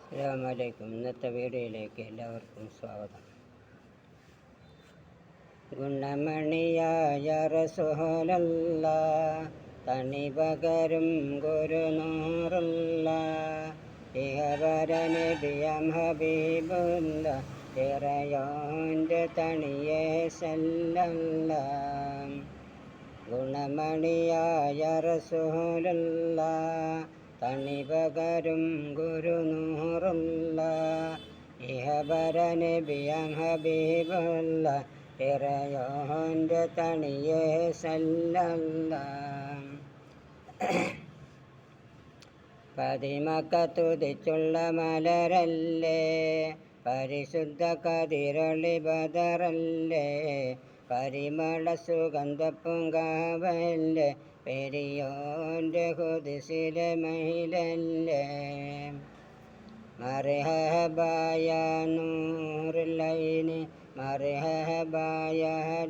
അസ്സലാമലൈക്കും. ഇന്നത്തെ വീഡിയോയിലേക്ക് എല്ലാവർക്കും സ്വാഗതം. ഗുണമണിയായ റസൂലല്ലാഹ് തണി പകരും ഗുരുനൂറുല്ലാഹ് ഇഹവര നബിയം ഹബീബുല്ലാഹ് ഇറയോൻ്റെ തണിയേ സല്ലല്ലാഹ്. ഗുണമണിയായ റസൂലല്ലാഹ് തണി പകരും ഗുരുനൂറുല്ലാഹ് ഇഹബര നബിയം ഹബീബുല്ലാഹ് ഇറയോൻ്റെ തണിയേ സല്ലല്ലാഹ്. പതിമക്കത്തുതിച്ചുള്ള മലരല്ലേ, പരിശുദ്ധ കതിരൊളി ബദറല്ലേ, പരിമള സുഗന്ധപ്പൂങ്കാവല്ലേ, പെരിയോൻ്റെ ഖുദ്സിലെ മഹിലല്ലേ. മർഹബായ നൂറുല്ലൈനി, മർഹബായ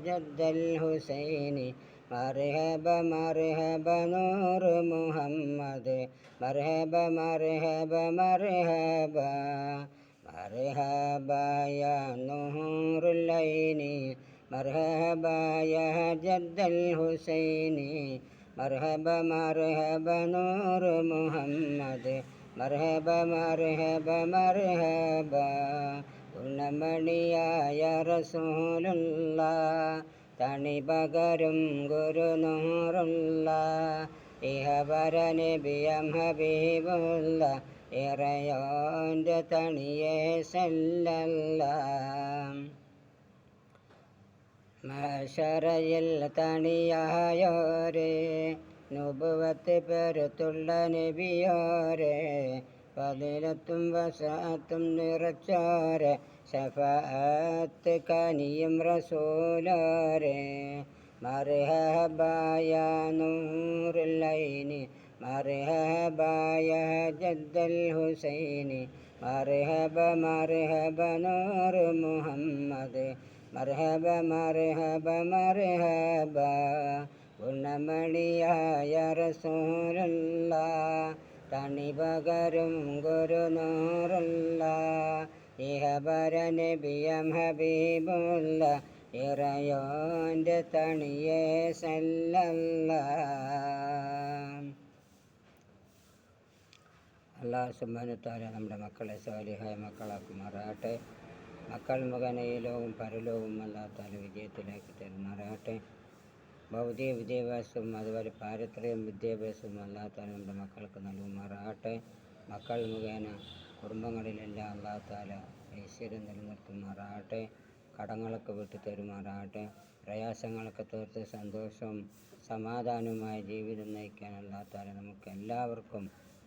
ജദ്ദൽ ഹുസൈനി, മർഹബ മർഹബ നൂറ് മുഹമ്മദ്, മർഹബ മർഹബ മർഹബ. മർഹബായ നൂറുല്ലൈനി, മർഹബായ ജദ്ദൽ ഹുസൈനി, മർഹബ മർഹബ നൂറ് മുഹമ്മദ്, മർഹബ മർഹബ മർഹബ. ഗുണമണിയായ റസൂലുള്ളാഹ് തണി പകരും ഗുരുനൂറുല്ലാഹ് ഇഹബര നബിയം ഹബീബുല്ലാഹ് ഇറയോൻ്റെ തണിയേ സല്ലല്ലാഹ്. മഹ്ശറയിൽ തണിയായോരേ, നുബുവത്ത് പെരുത്തുള്ള നബിയോരേ, ഫളിലത്തും വസാഅത്തും നിറച്ചോരേ, ശഫാഅത്ത് കനിയും റസൂലോരേ. മർഹബായ നൂറുല്ലൈനി, മർഹബായ ജദ്ദൽ ഹുസൈനി, മർഹബ മർഹബ നൂറ് മുഹമ്മദ്, മർഹബ മർഹബ മർഹബ. ഗുണമണിയായ റസൂലുള്ളാഹ് തണി പകരും ഗുരുനൂറുല്ലാഹ് ഇഹബര നബിയം ഹബീബുല്ലാഹ് ഇറയോൻ്റെ തണിയേ സല്ലല്ലാഹ്. അല്ലാഹു സുബ്ഹാനഹു വ തആല നമ്മുടെ മക്കളെ സ്വാലിഹായ മക്കളാക്കുമാറാകട്ടെ. മക്കൾ മുഖേന ഈ ലോകവും പരലോകവും അല്ലാഹു തആല വിജയത്തിലേക്ക് തരുമാറാകട്ടെ. ഭൗതിക വിദ്യാഭ്യാസവും അതുപോലെ പാരത്രിക വിദ്യാഭ്യാസവും അല്ലാഹു തആല നമ്മുടെ മക്കൾക്ക് നൽകുമാറാകട്ടെ. മക്കൾ മുഖേന കുടുംബങ്ങളിലെല്ലാം അല്ലാഹു തആല ഐശ്വര്യം നിലനിർത്തുമാറാകട്ടെ. കടങ്ങളൊക്കെ വിട്ടു തരുമാറാകട്ടെ. പ്രയാസങ്ങളൊക്കെ തീർത്ത് സന്തോഷവും സമാധാനവുമായ ജീവിതം നയിക്കാൻ അല്ലാഹു തആല നമുക്ക് എല്ലാവർക്കും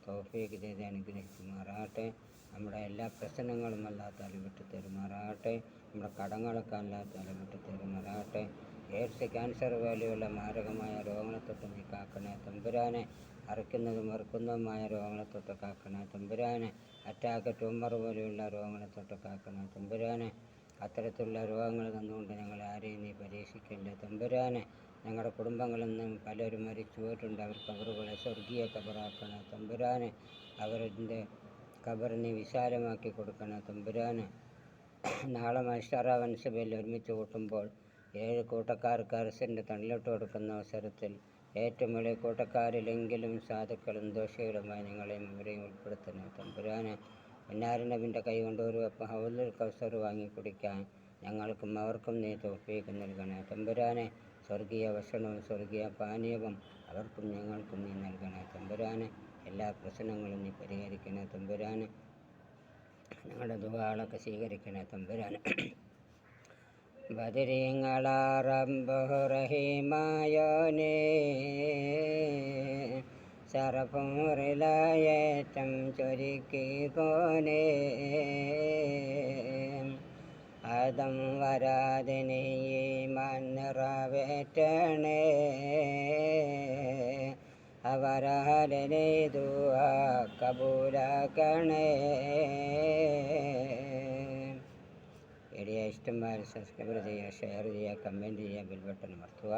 തൗഫീഖ് ചെയ്ത് അനുഗ്രഹിക്കുമാറാകട്ടെ. നമ്മുടെ എല്ലാ പ്രശ്നങ്ങളും അല്ലാഹു തആല വിട്ടു തരുമാറാകട്ടെ. നമ്മുടെ കടങ്ങളൊക്കെ അല്ലാഹു തആല വിട്ടു തരുമാറാകട്ടെ. എയ്ഡ്സ്, ക്യാൻസർ പോലെയുള്ള മാരകമായ രോഗങ്ങളെ തൊട്ട് നീ കാക്കണേ തമ്പുരാനെ. അറക്കുന്നതും മറുക്കുന്നതുമായ രോഗങ്ങളെ തൊട്ട് കാക്കണേ തമ്പുരാനെ. അറ്റാക്ക്, ട്യൂമർ പോലെയുള്ള രോഗങ്ങളെ തൊട്ട് കാക്കണേ തമ്പുരാനെ. അത്തരത്തിലുള്ള രോഗങ്ങൾ തന്നുകൊണ്ട് ഞങ്ങളെ ആരെയും നീ പരീക്ഷിക്കല്ലേ തമ്പുരാനെ. ഞങ്ങളുടെ കുടുംബങ്ങളിൽ നിന്നും പലരും മരിച്ചു പോയിട്ടുണ്ട്. അവർ ഖബറുകളെ സ്വർഗീയ ഖബറാക്കണേ തമ്പുരാനെ. അവരുടെ ഖബർ നീ വിശാലമാക്കി കൊടുക്കണേ തമ്പുരാനെ. നാളെ മഹ്ശറ വൻസഭയിൽ ഒരുമിച്ച് കൂട്ടുമ്പോൾ 7 കൂട്ടക്കാർക്ക് അർശിൻ്റെ തണലിട്ട് കൊടുക്കുന്ന അവസരത്തിൽ ഏറ്റവും വലിയ കൂട്ടക്കാരിലെങ്കിലും സാധുക്കളും ദോഷികളുമായി ഞങ്ങളെയും ഇവരെയും ഉൾപ്പെടുത്തണേ തമ്പുരാനെ. നബിൻ്റെ കൈ കൊണ്ട് ഒരു വെപ്പ് ഹൗലുൽ കൗസർ വാങ്ങി കുടിക്കാൻ ഞങ്ങൾക്കും അവർക്കും നീ തൗഫീഖ് നൽകണേ തമ്പുരാനെ. സ്വർഗീയ ഭക്ഷണവും സ്വർഗീയ പാനീയവും അവർക്കും ഞങ്ങൾക്കും നീ നൽകണേ തമ്പുരാനെ. എല്ലാ പ്രശ്നങ്ങളും നീ പരിഹരിക്കണേ തമ്പുരാനെ. ഞങ്ങളുടെ ദുആകളൊക്കെ സ്വീകരിക്കണേ തമ്പുരാനെ. ബദരീങ്ങളാ റബ്ബ് റഹീമായോനേ, ശറഫുറിലായേറ്റം ചൊരിക്കോനേ, ആദം വരാതെ നീ ഈമാൻ നിറവേറ്റണേ, അവരാലെ ദുആ കബൂലാക്കണേ. വീഡിയോ ഇഷ്ടമായ സബ്സ്ക്രൈബ് ചെയ്യുക, ഷെയർ ചെയ്യുക, കമൻറ്റ് ചെയ്യുക, ബെൽ ബട്ടൺ അമർത്തുക.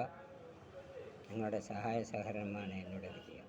നിങ്ങളുടെ സഹായ സഹകരണമാണ് എന്നോട് വിജയം.